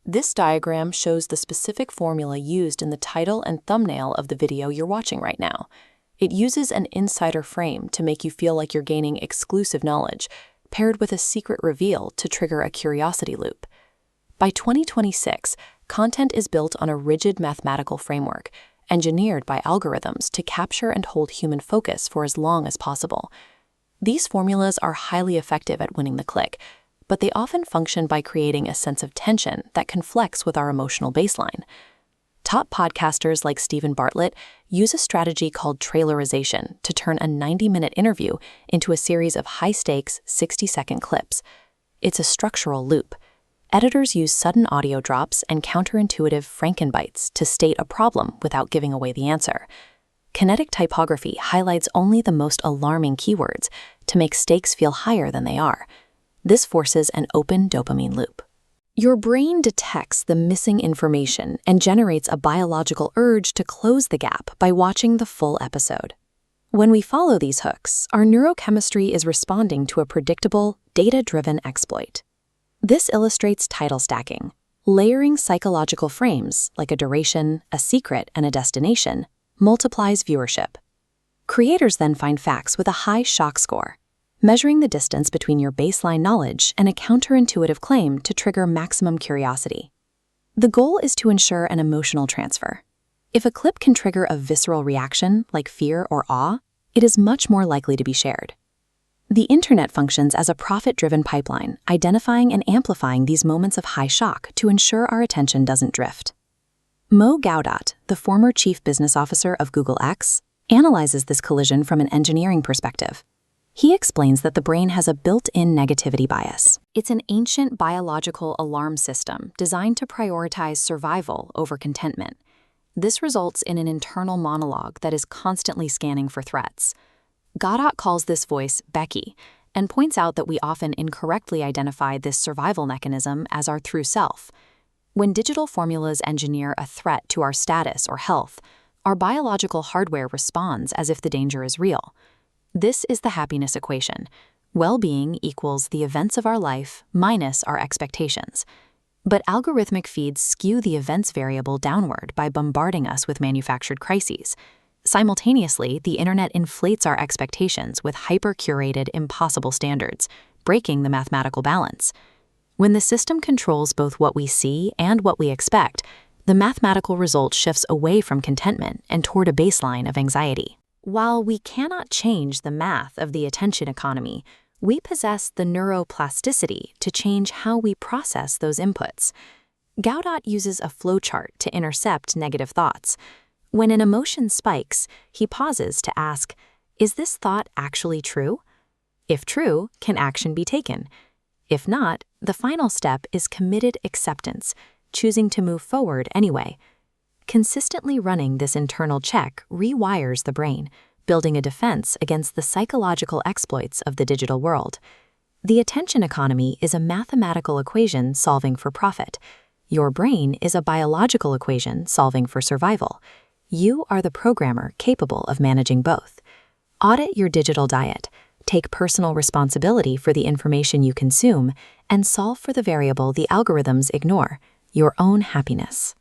This diagram shows the specific formula used in the title and thumbnail of the video you're watching right now. It uses an insider frame to make you feel like you're gaining exclusive knowledge, paired with a secret reveal to trigger a curiosity loop. By 2026, content is built on a rigid mathematical framework, engineered by algorithms to capture and hold human focus for as long as possible. These formulas are highly effective at winning the click, but they often function by creating a sense of tension that can flex with our emotional baseline. Top podcasters like Stephen Bartlett use a strategy called trailerization to turn a 90-minute interview into a series of high-stakes, 60-second clips. It's a structural loop. Editors use sudden audio drops and counterintuitive frankenbites to state a problem without giving away the answer. Kinetic typography highlights only the most alarming keywords to make stakes feel higher than they are. This forces an open dopamine loop. Your brain detects the missing information and generates a biological urge to close the gap by watching the full episode. When we follow these hooks, our neurochemistry is responding to a predictable, data-driven exploit. This illustrates title stacking. Layering psychological frames, like a duration, a secret, and a destination, multiplies viewership. Creators then find facts with a high shock score, measuring the distance between your baseline knowledge and a counterintuitive claim to trigger maximum curiosity. The goal is to ensure an emotional transfer. If a clip can trigger a visceral reaction, like fear or awe, it is much more likely to be shared. The internet functions as a profit-driven pipeline, identifying and amplifying these moments of high shock to ensure our attention doesn't drift. Mo Gaudat, the former chief business officer of Google X, analyzes this collision from an engineering perspective. He explains that the brain has a built-in negativity bias. It's an ancient biological alarm system designed to prioritize survival over contentment. This results in an internal monologue that is constantly scanning for threats. Gaudat calls this voice Becky and points out that we often incorrectly identify this survival mechanism as our true self. When digital formulas engineer a threat to our status or health, our biological hardware responds as if the danger is real. This is the happiness equation. Well-being equals the events of our life minus our expectations. But algorithmic feeds skew the events variable downward by bombarding us with manufactured crises. Simultaneously, the internet inflates our expectations with hyper-curated, impossible standards, breaking the mathematical balance. When the system controls both what we see and what we expect, the mathematical result shifts away from contentment and toward a baseline of anxiety. While we cannot change the math of the attention economy, we possess the neuroplasticity to change how we process those inputs. Gaudat uses a flowchart to intercept negative thoughts. When an emotion spikes, he pauses to ask, is this thought actually true? If true, can action be taken? If not, the final step is committed acceptance, choosing to move forward anyway. Consistently running this internal check rewires the brain, building a defense against the psychological exploits of the digital world. The attention economy is a mathematical equation solving for profit. Your brain is a biological equation solving for survival. You are the programmer capable of managing both. Audit your digital diet, take personal responsibility for the information you consume, and solve for the variable the algorithms ignore, your own happiness.